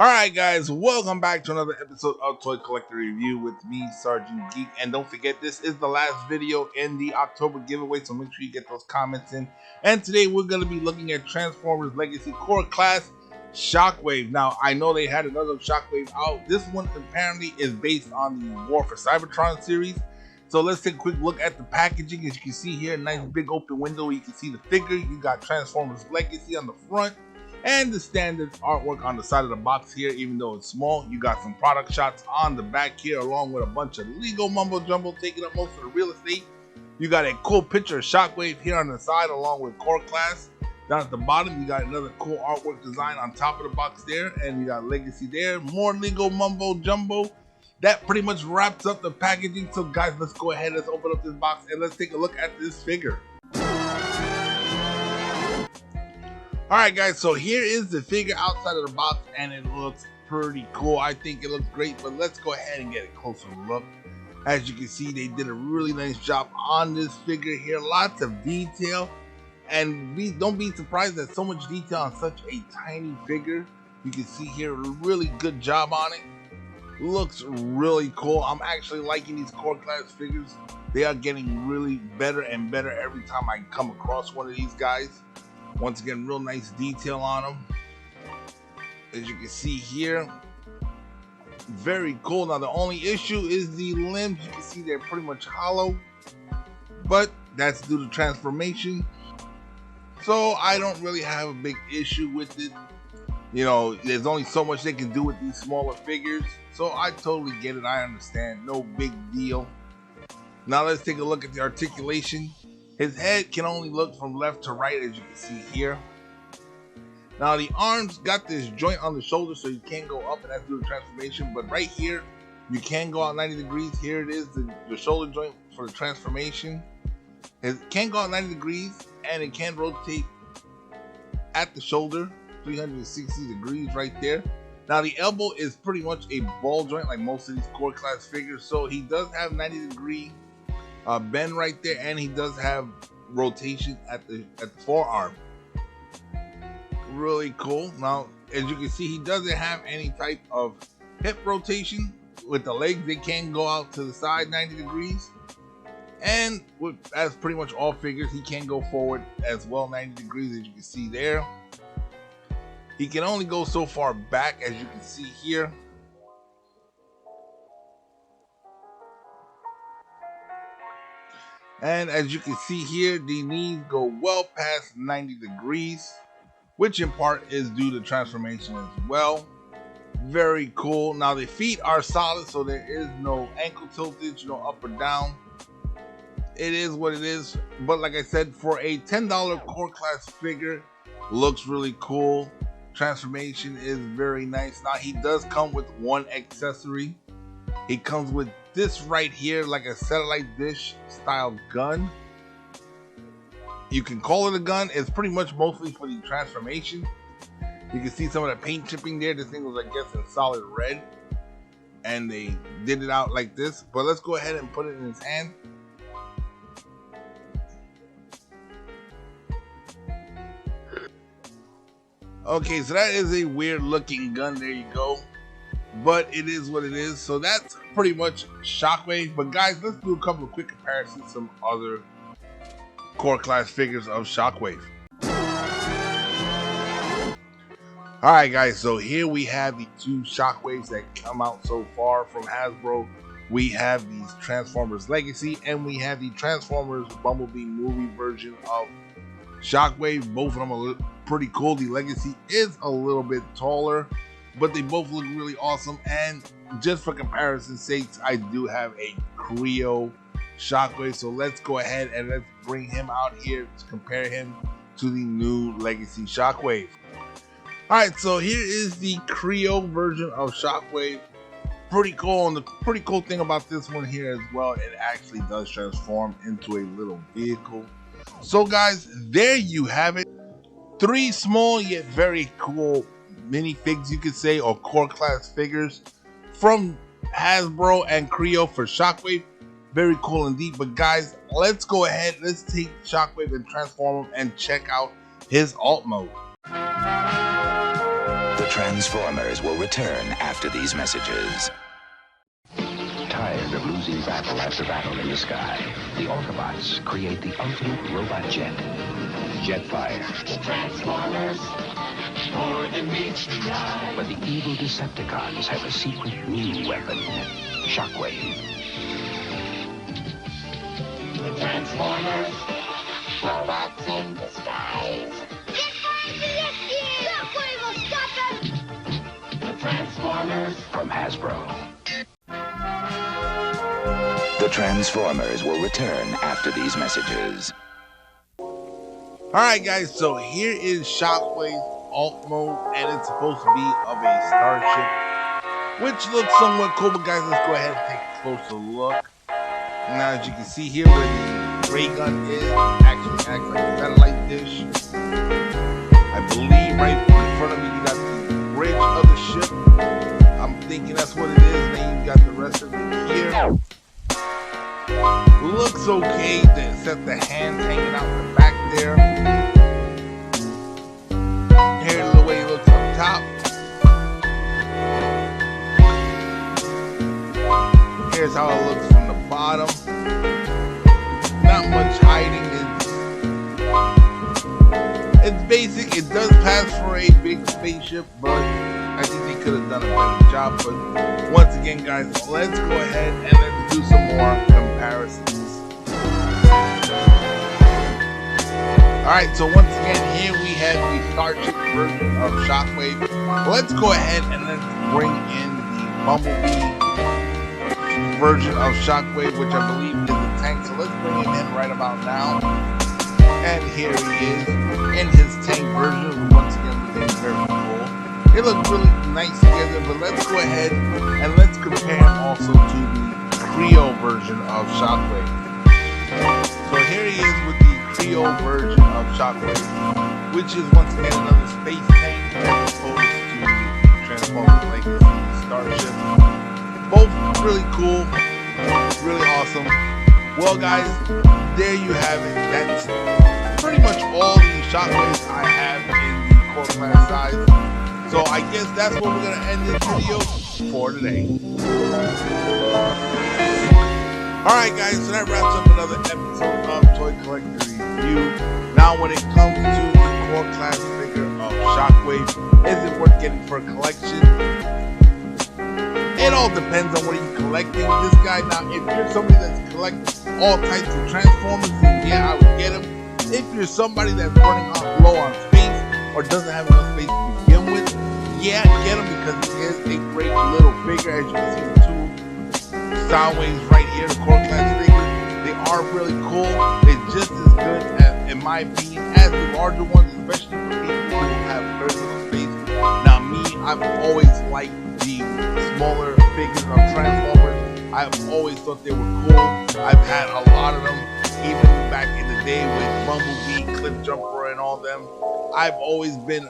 Alright guys, welcome back to another episode of Toy Collector Review with me, Sergeant Geek. And don't forget, this is the last video in the October giveaway, so make sure you get those comments in. And today we're going to be looking at Transformers Legacy Core Class Shockwave. Now, I know they had another Shockwave out. This one apparently is based on the War for Cybertron series. So let's take a quick look at the packaging. As you can see here, nice big open window. You can see the figure. You got Transformers Legacy on the front. And the standard artwork on the side of the box here, even though it's small. You got some product shots on the back here, along with a bunch of Lego mumbo jumbo taking up most of the real estate. You got a cool picture of Shockwave here on the side, along with Core Class. Down at the bottom, you got another cool artwork design on top of the box there, and you got Legacy there. More Lego mumbo jumbo. That pretty much wraps up the packaging. So guys, let's go ahead, let's open up this box, and let's take a look at this figure. Alright guys, so here is the figure outside of the box, and it looks pretty cool. I think it looks great, but let's go ahead and get a closer look. As you can see, they did a really nice job on this figure here. Lots of detail, and don't be surprised that so much detail on such a tiny figure. You can see here a really good job on it. Looks really cool. I'm actually liking these Core Class figures. They are getting really better and better every time I come across one of these guys. Once again, real nice detail on them. As you can see here, very cool. Now the only issue is the limbs. You can see they're pretty much hollow, but that's due to transformation. So I don't really have a big issue with it. You know, there's only so much they can do with these smaller figures. So I totally get it. I understand. No big deal. Now let's take a look at the articulation. His head can only look from left to right, as you can see here. Now the arms got this joint on the shoulder, so you can't go up, and that's due to transformation. But right here, you can go out 90 degrees. Here it is, the shoulder joint for the transformation. It can go out 90 degrees, and it can rotate at the shoulder 360 degrees right there. Now the elbow is pretty much a ball joint like most of these Core Class figures, so he does have 90 degree bend right there, and he does have rotation at the forearm. Really cool. Now as you can see, he doesn't have any type of hip rotation. With the legs, they can go out to the side 90 degrees, and as pretty much all figures, he can go forward as well 90 degrees, as you can see there. He can only go so far back, as you can see here. And as you can see here, the knees go well past 90 degrees, which in part is due to transformation as well. Very cool. Now the feet are solid, so there is no ankle tiltage, no up or down. It is what it is. But like I said, for a $10 Core Class figure, looks really cool. Transformation is very nice. Now he does come with one accessory. He comes with this right here, like a satellite dish style gun. You can call it a gun. It's pretty much mostly for the transformation. You can see some of the paint chipping there. This thing was, I guess, in solid red, and they did it out like this. But let's go ahead and put it in his hand. Okay, so that is a weird looking gun. There you go. But it is what it is. So that's pretty much Shockwave. But guys, let's do a couple of quick comparisons to some other Core Class figures of Shockwave. Alright guys, so here we have the two Shockwaves that come out so far from Hasbro. We have these Transformers Legacy, and we have the Transformers Bumblebee movie version of Shockwave. Both of them are pretty cool. The Legacy is a little bit taller, but they both look really awesome. And just for comparison's sake, I do have a Creo Shockwave, so let's go ahead and let's bring him out here to compare him to the new Legacy Shockwave. Alright, so here is the Creo version of Shockwave. Pretty cool, and the pretty cool thing about this one here as well, it actually does transform into a little vehicle. So guys, there you have it. 3 small yet very cool minifigs, you could say, or Core Class figures from Hasbro and Creo for Shockwave. Very cool indeed. But guys, let's go ahead, let's take Shockwave and transform him and check out his alt mode. Transformers will return after these messages. Tired of losing battle after battle in the sky, the Autobots create the ultimate robot jet, Jetfire. Transformers, more than meets the eye. But the evil Decepticons have a secret new weapon, Shockwave. The Transformers, robots in disguise. Shockwave will stop us! The Transformers, From Hasbro. The Transformers will return after these messages. Alright guys, so here is Shockwave's alt mode, and it's supposed to be of a starship, which looks somewhat cool, but guys, let's go ahead and take a closer look. Now as you can see here where the ray gun is, actually acts like a satellite dish. I believe right in front of me you got the bridge of the ship. I'm thinking that's what it is, and then you got the rest of it here. Looks okay, except the hands hanging out in the back there. Here's the way it looks up top. Here's how it looks from the bottom. Not much hiding. It's basic. It does pass for a big spaceship, but I think they could have done a better job. But once again, guys, let's go ahead and let's do some more comparisons. Alright, so once again, here we have the Starship version of Shockwave. Let's go ahead and let's bring in the Bumblebee version of Shockwave, which I believe is a tank. So let's bring him in right about now. And here he is in his tank version. Once again, looking very cool. It looks really nice together, but let's go ahead and let's compare him also to the Creo version of Shockwave. So here he is with the Creo version of Shockwave, which is once again another space tank as opposed to Transformers Legacy Starship. Both really cool, really awesome. Well guys, there you have it. That's pretty much all the Shockwaves I have in the core class size. So I guess that's what we're gonna end this video for today. Alright guys, so that wraps up another episode of Toy Collector Review. Now when it comes to the core class figure of Shockwave, is it worth getting for a collection? It all depends on what you're collecting. This guy, now if you're somebody that's collecting all types of Transformers, then yeah, I would get him. If you're somebody that's running low on space or doesn't have enough space to begin with, yeah, get him because he is a great little figure. As you can see, the two Soundwaves right here, the core class figures, they are really cool. They're just as good, as, in my opinion, as the larger ones, especially for people who have very little space. Now me, I've always liked the smaller figures of Transformers. I've always thought they were cool. I've had a lot of them, even back in the day with Bumblebee, Cliff Jumper, and all them. I've always been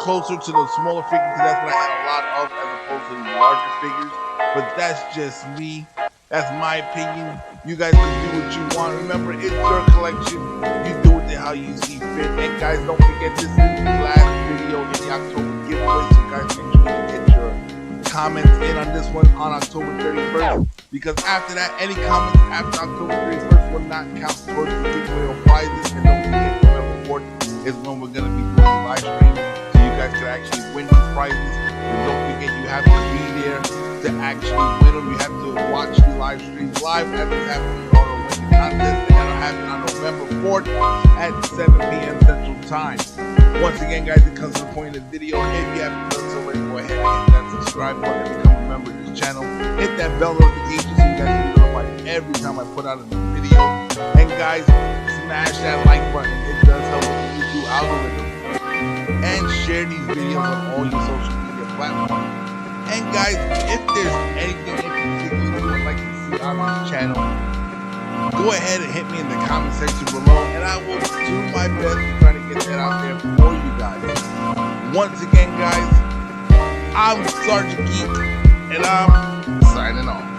closer to the smaller figures because that's what I had a lot of as opposed to the larger figures. But that's just me. That's my opinion. You guys can do what you want. Remember, it's your collection. You do it how you see fit. And guys, don't forget, this is the last video in the October giveaway. So guys, make sure you get your comments in on this one on October 31st. Because after that, any comments after October 31st will not count towards the giveaway or prizes. And don't forget, November 4th is when we're going to be doing the live stream. So you guys can actually win these prizes. And don't forget, you have to be there to actually win them. You have to watch the live streams live as it's happening in order to win the contest. And that'll happen on November 4th at 7 p.m. Central Time. Once again, guys, it comes to the point of the video. If you haven't done so already, go ahead and hit that subscribe button and become a member of this channel. Hit that bell notification so you guys can be notified every time I put out a new video. And guys, smash that like button. It does help with the YouTube algorithm. And share these videos on all your social media platforms. And guys, if there's anything in particular you would like to see on this channel, go ahead and hit me in the comment section below, and I will do my best to try to get that out there for you guys. Once again, guys, I'm Sergeant Geek, and I'm signing off.